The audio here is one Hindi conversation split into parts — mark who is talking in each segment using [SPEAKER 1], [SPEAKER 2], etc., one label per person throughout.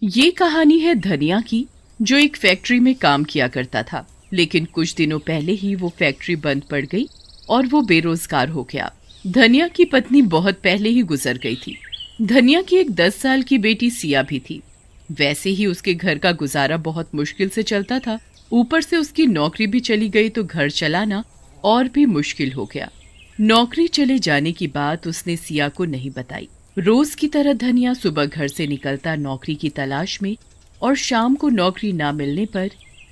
[SPEAKER 1] ये कहानी है धनिया की, जो एक फैक्ट्री में काम किया करता था। लेकिन कुछ दिनों पहले ही वो फैक्ट्री बंद पड़ गई और वो बेरोजगार हो गया। धनिया की पत्नी बहुत पहले ही गुजर गई थी। धनिया की एक 10 साल की बेटी सिया भी थी। वैसे ही उसके घर का गुजारा बहुत मुश्किल से चलता था। ऊपर से उसकी नौकरी भी चली गई तो घर चलाना और भी मुश्किल हो गया। नौकरी चले जाने की बात उसने सिया को नहीं बताई। रोज की तरह धनिया सुबह घर से निकलता नौकरी की तलाश में और शाम को नौकरी ना मिलने पर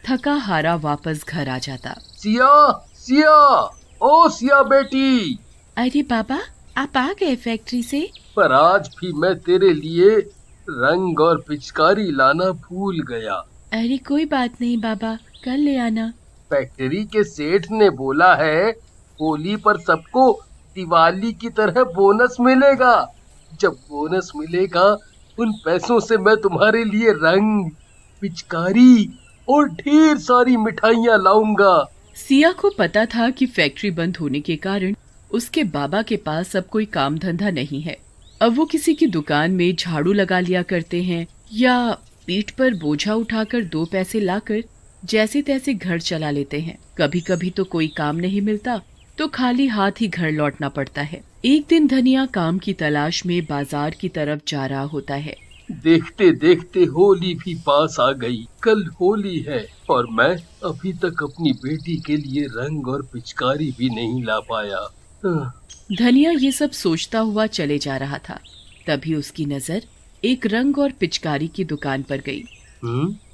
[SPEAKER 1] थका हारा वापस घर आ जाता।
[SPEAKER 2] सिया, सिया, ओ सिया बेटी।
[SPEAKER 1] अरे बाबा, आप आ गए फैक्ट्री से?
[SPEAKER 2] पर आज भी मैं तेरे लिए रंग और पिचकारी लाना भूल गया।
[SPEAKER 1] अरे कोई बात नहीं बाबा, कल ले आना।
[SPEAKER 2] फैक्ट्री के सेठ ने बोला है होली पर सबको दिवाली की तरह बोनस मिलेगा। जब बोनस मिलेगा उन पैसों से मैं तुम्हारे लिए रंग, पिचकारी और ढेर सारी मिठाइयाँ लाऊंगा।
[SPEAKER 1] सिया को पता था कि फैक्ट्री बंद होने के कारण उसके बाबा के पास अब कोई काम धंधा नहीं है। अब वो किसी की दुकान में झाड़ू लगा लिया करते हैं या पीठ पर बोझा उठाकर 2 पैसे लाकर जैसे तैसे घर चला लेते हैं। कभी कभी तो कोई काम नहीं मिलता तो खाली हाथ ही घर लौटना पड़ता है। एक दिन धनिया काम की तलाश में बाजार की तरफ जा रहा होता है।
[SPEAKER 2] देखते देखते होली भी पास आ गई। कल होली है और मैं अभी तक अपनी बेटी के लिए रंग और पिचकारी भी नहीं ला पाया।
[SPEAKER 1] धनिया ये सब सोचता हुआ चले जा रहा था। तभी उसकी नजर एक रंग और पिचकारी की दुकान पर गई।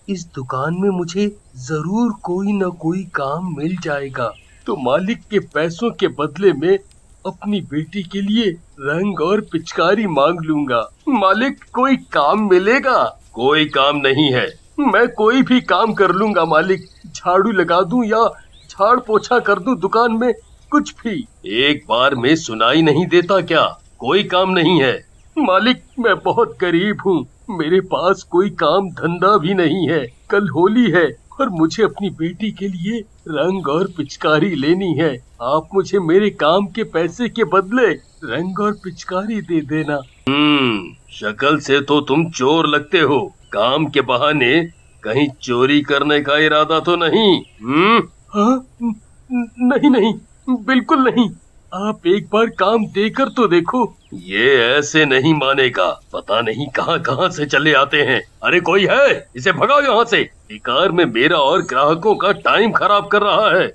[SPEAKER 2] इस दुकान में मुझे जरूर कोई न कोई काम मिल जाएगा, तो मालिक के पैसों के बदले में अपनी बेटी के लिए रंग और पिचकारी मांग लूंगा। मालिक, कोई काम मिलेगा? कोई काम नहीं है, मैं कोई भी काम कर लूंगा मालिक। झाड़ू लगा दूं या झाड़ पोछा कर दूं दुकान में, कुछ भी। एक बार में सुनाई नहीं देता क्या? कोई काम नहीं है मालिक। मैं बहुत गरीब हूँ, मेरे पास कोई काम धंधा भी नहीं है। कल होली है और मुझे अपनी बेटी के लिए रंग और पिचकारी लेनी है। आप मुझे मेरे काम के पैसे के बदले रंग और पिचकारी दे देना। शक्ल से तो तुम चोर लगते हो। काम के बहाने कहीं चोरी करने का इरादा तो नहीं? हाँ, नहीं नहीं, बिल्कुल नहीं। आप एक बार काम देकर तो देखो। ये ऐसे नहीं मानेगा, पता नहीं कहाँ कहाँ से चले आते हैं। अरे कोई है, इसे भगाओ यहाँ से। बेकार में मेरा और ग्राहकों का टाइम खराब कर रहा है।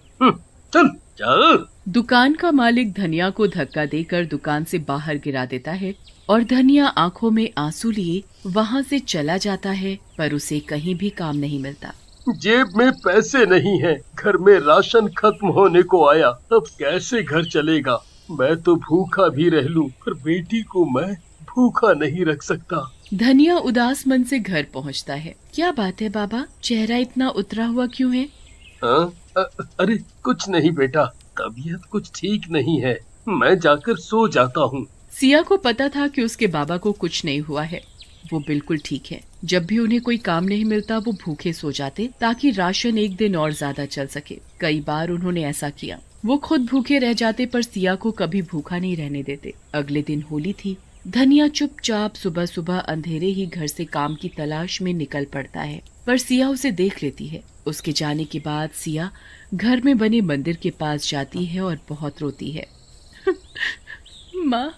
[SPEAKER 2] चल चल।
[SPEAKER 1] दुकान का मालिक धनिया को धक्का देकर दुकान से बाहर गिरा देता है और धनिया आंखों में आंसू लिए वहाँ से चला जाता है, पर उसे कहीं भी काम नहीं मिलता।
[SPEAKER 2] जेब में पैसे नहीं है, घर में राशन खत्म होने को आया, अब कैसे घर चलेगा? मैं तो भूखा भी रह लूं, पर बेटी को मैं भूखा नहीं रख सकता।
[SPEAKER 1] धनिया उदास मन से घर पहुंचता है। क्या बात है बाबा, चेहरा इतना उतरा हुआ क्यों है?
[SPEAKER 2] अरे कुछ नहीं बेटा, तबीयत कुछ ठीक नहीं है, मैं जाकर सो जाता हूँ।
[SPEAKER 1] सिया को पता था कि उसके बाबा को कुछ नहीं हुआ है, वो बिल्कुल ठीक है। जब भी उन्हें कोई काम नहीं मिलता वो भूखे सो जाते ताकि राशन एक दिन और ज्यादा चल सके। कई बार उन्होंने ऐसा किया। वो खुद भूखे रह जाते पर सिया को कभी भूखा नहीं रहने देते। अगले दिन होली थी। धनिया चुपचाप सुबह सुबह अंधेरे ही घर से काम की तलाश में निकल पड़ता है, पर सिया उसे देख लेती है। उसके जाने के बाद सिया घर में बने मंदिर के पास जाती है और बहुत रोती है। माँ,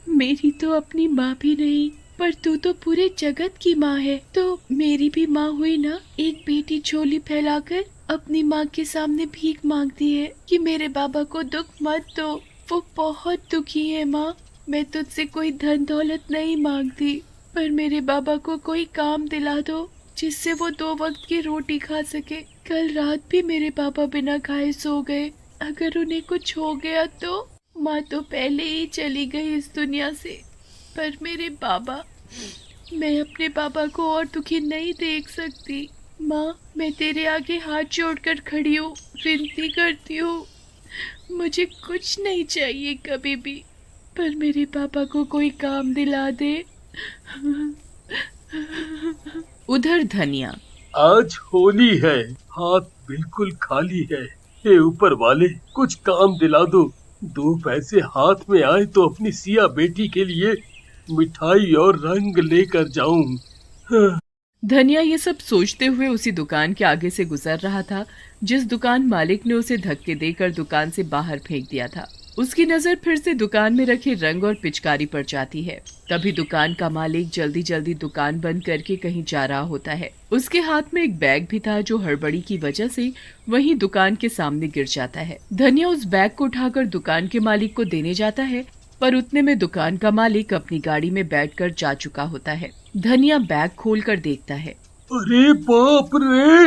[SPEAKER 1] मेरी तो अपनी माँ भी नहीं, पर तू तो पूरे जगत की माँ है, तो मेरी भी माँ हुई ना। एक बेटी झोली फैलाकर अपनी माँ के सामने भीख मांगती है कि मेरे बाबा को दुख मत दो, वो बहुत दुखी है। माँ, मैं तुझसे कोई धन दौलत नहीं मांगती, पर मेरे बाबा को कोई काम दिला दो जिससे वो 2 वक्त की रोटी खा सके। कल रात भी मेरे पापा बिना खाए सो गए। अगर उन्हें कुछ हो गया तो? माँ तो पहले ही चली गई इस दुनिया से, पर मेरे बाबा, मैं अपने बाबा को और दुखी नहीं देख सकती। माँ, मैं तेरे आगे हाथ जोड़कर खड़ी हूँ, विनती करती हूँ, मुझे कुछ नहीं चाहिए कभी भी, पर मेरे पापा को कोई काम दिला दे। उधर धनिया।
[SPEAKER 2] आज होली है, हाथ बिल्कुल खाली है। हे ऊपर वाले, कुछ काम दिला दो। 2 पैसे हाथ में आए तो अपनी सिया बेटी के लिए मिठाई और रंग लेकर जाऊं।
[SPEAKER 1] धनिया ये सब सोचते हुए उसी दुकान के आगे से गुजर रहा था जिस दुकान मालिक ने उसे धक्के देकर दुकान से बाहर फेंक दिया था। उसकी नजर फिर से दुकान में रखे रंग और पिचकारी पर जाती है। तभी दुकान का मालिक जल्दी जल्दी दुकान बंद करके कहीं जा रहा होता है। उसके हाथ में एक बैग भी था जो हड़बड़ी की वजह से वहीं दुकान के सामने गिर जाता है। धनिया उस बैग को उठाकर दुकान के मालिक को देने जाता है, पर उतने में दुकान का मालिक अपनी गाड़ी में बैठकर जा चुका होता है। धनिया बैग खोलकर देखता है।
[SPEAKER 2] अरे बाप रे,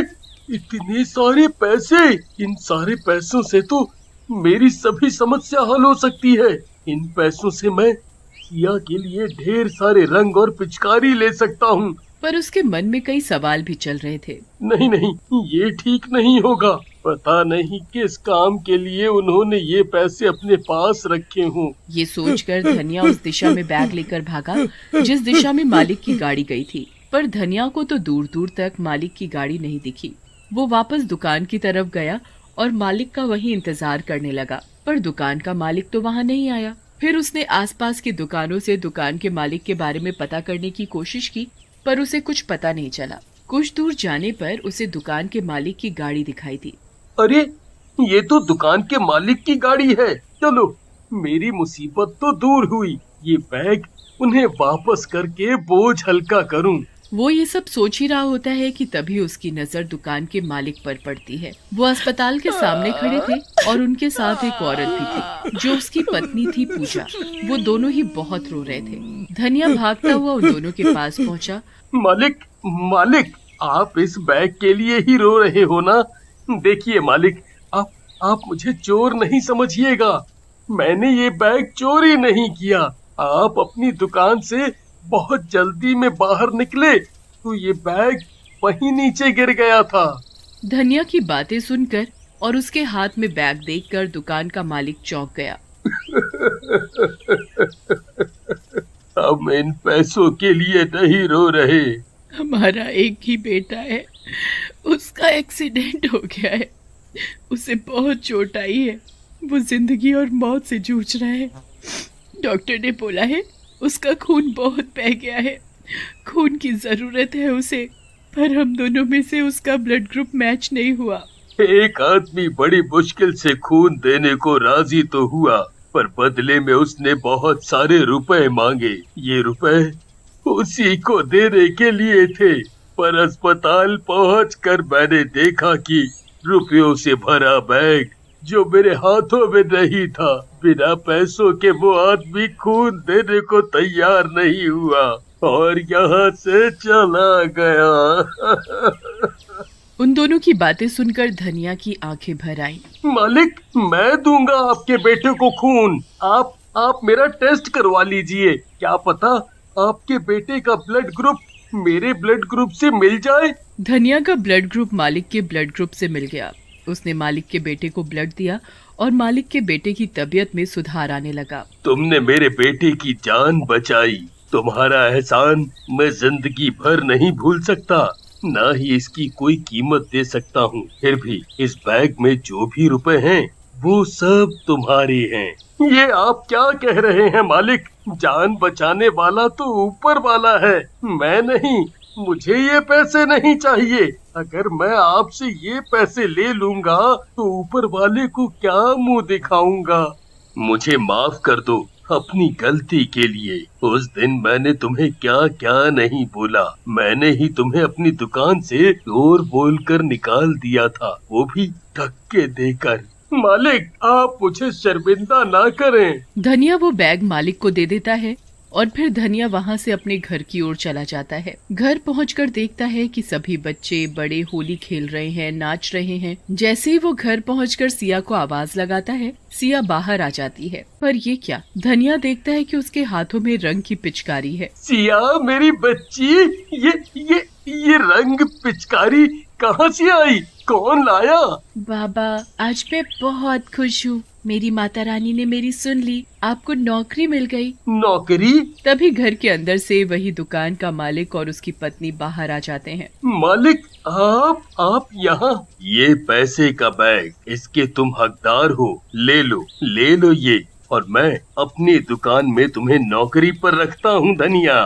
[SPEAKER 2] इतने सारे पैसे! इन सारे पैसों से तो मेरी सभी समस्या हल हो सकती है। इन पैसों से मैं सिया के लिए ढेर सारे रंग और पिचकारी ले सकता हूँ।
[SPEAKER 1] पर उसके मन में कई सवाल भी चल रहे थे।
[SPEAKER 2] नहीं नहीं, ये ठीक नहीं होगा। पता नहीं किस काम के लिए उन्होंने ये पैसे अपने पास रखे हों।
[SPEAKER 1] ये सोचकर धनिया उस दिशा में बैग लेकर भागा जिस दिशा में मालिक की गाड़ी गई थी। पर धनिया को तो दूर दूर तक मालिक की गाड़ी नहीं दिखी। वो वापस दुकान की तरफ गया और मालिक का वहीं इंतजार करने लगा, पर दुकान का मालिक तो वहाँ नहीं आया। फिर उसने आसपास की दुकानों से दुकान के मालिक के बारे में पता करने की कोशिश की, पर उसे कुछ पता नहीं चला। कुछ दूर जाने पर उसे दुकान के मालिक की गाड़ी दिखाई दी।
[SPEAKER 2] अरे, ये तो दुकान के मालिक की गाड़ी है। चलो, मेरी मुसीबत तो दूर हुई। ये बैग उन्हें वापस करके बोझ हल्का करूं।
[SPEAKER 1] वो ये सब सोच ही रहा होता है कि तभी उसकी नजर दुकान के मालिक पर पड़ती है। वो अस्पताल के सामने खड़े थे और उनके साथ एक औरत भी थी जो उसकी पत्नी थी पूजा। वो दोनों ही बहुत रो रहे थे। धनिया भागता हुआ उन दोनों के पास पहुंचा।
[SPEAKER 2] मालिक, मालिक, आप इस बैग के लिए ही रो रहे हो ना? देखिए मालिक, आप मुझे चोर नहीं समझिएगा। मैंने ये बैग चोरी नहीं किया। आप अपनी दुकान से बहुत जल्दी में बाहर निकले तो ये बैग वहीं नीचे गिर गया था।
[SPEAKER 1] धनिया की बातें सुनकर और उसके हाथ में बैग देखकर दुकान का मालिक चौंक गया।
[SPEAKER 2] हम इन पैसों के लिए नहीं रो रहे।
[SPEAKER 1] हमारा एक ही बेटा है, उसका एक्सीडेंट हो गया है। उसे बहुत चोट आई है। वो जिंदगी और मौत से जूझ रहा है। डॉक्टर ने बोला है उसका खून बहुत बह गया है। खून की जरूरत है उसे, पर हम दोनों में से उसका ब्लड ग्रुप मैच नहीं हुआ।
[SPEAKER 2] एक आदमी बड़ी मुश्किल से खून देने को राजी तो हुआ, पर बदले में उसने बहुत सारे रुपए मांगे। ये रुपए उसी को देने के लिए थे, पर अस्पताल पहुंचकर मैंने देखा कि रुपयों से भरा बैग जो मेरे हाथों में नहीं था, बिना पैसों के वो आदमी खून देने को तैयार नहीं हुआ और यहाँ से चला गया।
[SPEAKER 1] उन दोनों की बातें सुनकर धनिया की आंखें भर आई।
[SPEAKER 2] मालिक, मैं दूंगा आपके बेटे को खून। आप मेरा टेस्ट करवा लीजिए। क्या पता आपके बेटे का ब्लड ग्रुप मेरे ब्लड ग्रुप से मिल जाए।
[SPEAKER 1] धनिया का ब्लड ग्रुप मालिक के ब्लड ग्रुप से मिल गया। उसने मालिक के बेटे को ब्लड दिया और मालिक के बेटे की तबीयत में सुधार आने लगा।
[SPEAKER 2] तुमने मेरे बेटे की जान बचाई। तुम्हारा एहसान मैं जिंदगी भर नहीं भूल सकता, ना ही इसकी कोई कीमत दे सकता हूँ। फिर भी इस बैग में जो भी रुपए हैं वो सब तुम्हारे हैं। ये आप क्या कह रहे हैं मालिक? जान बचाने वाला तो ऊपर वाला है, मैं नहीं। मुझे ये पैसे नहीं चाहिए। अगर मैं आपसे ये पैसे ले लूंगा तो ऊपर वाले को क्या मुंह दिखाऊंगा? मुझे माफ कर दो अपनी गलती के लिए। उस दिन मैंने तुम्हें क्या क्या नहीं बोला। मैंने ही तुम्हें अपनी दुकान से चोर बोलकर निकाल दिया था, वो भी धक्के देकर। मालिक, आप मुझे शर्मिंदा ना करें।
[SPEAKER 1] धनिया वो बैग मालिक को दे देता है और फिर धनिया वहाँ से अपने घर की ओर चला जाता है। घर पहुंचकर देखता है कि सभी बच्चे बड़े होली खेल रहे हैं, नाच रहे हैं। जैसे ही वो घर पहुंचकर सिया को आवाज लगाता है, सिया बाहर आ जाती है। पर ये क्या? धनिया देखता है कि उसके हाथों में रंग की पिचकारी है।
[SPEAKER 2] सिया मेरी बच्ची, ये रंग पिचकारी कहाँ से आई? कौन लाया?
[SPEAKER 1] बाबा, आज मैं बहुत खुश हूँ। मेरी माता रानी ने मेरी सुन ली। आपको नौकरी मिल गई।
[SPEAKER 2] नौकरी?
[SPEAKER 1] तभी घर के अंदर से वही दुकान का मालिक और उसकी पत्नी बाहर आ जाते हैं।
[SPEAKER 2] मालिक, आप यहाँ? ये पैसे का बैग, इसके तुम हकदार हो। ले लो ये, और मैं अपनी दुकान में तुम्हें नौकरी पर रखता हूँ धनिया।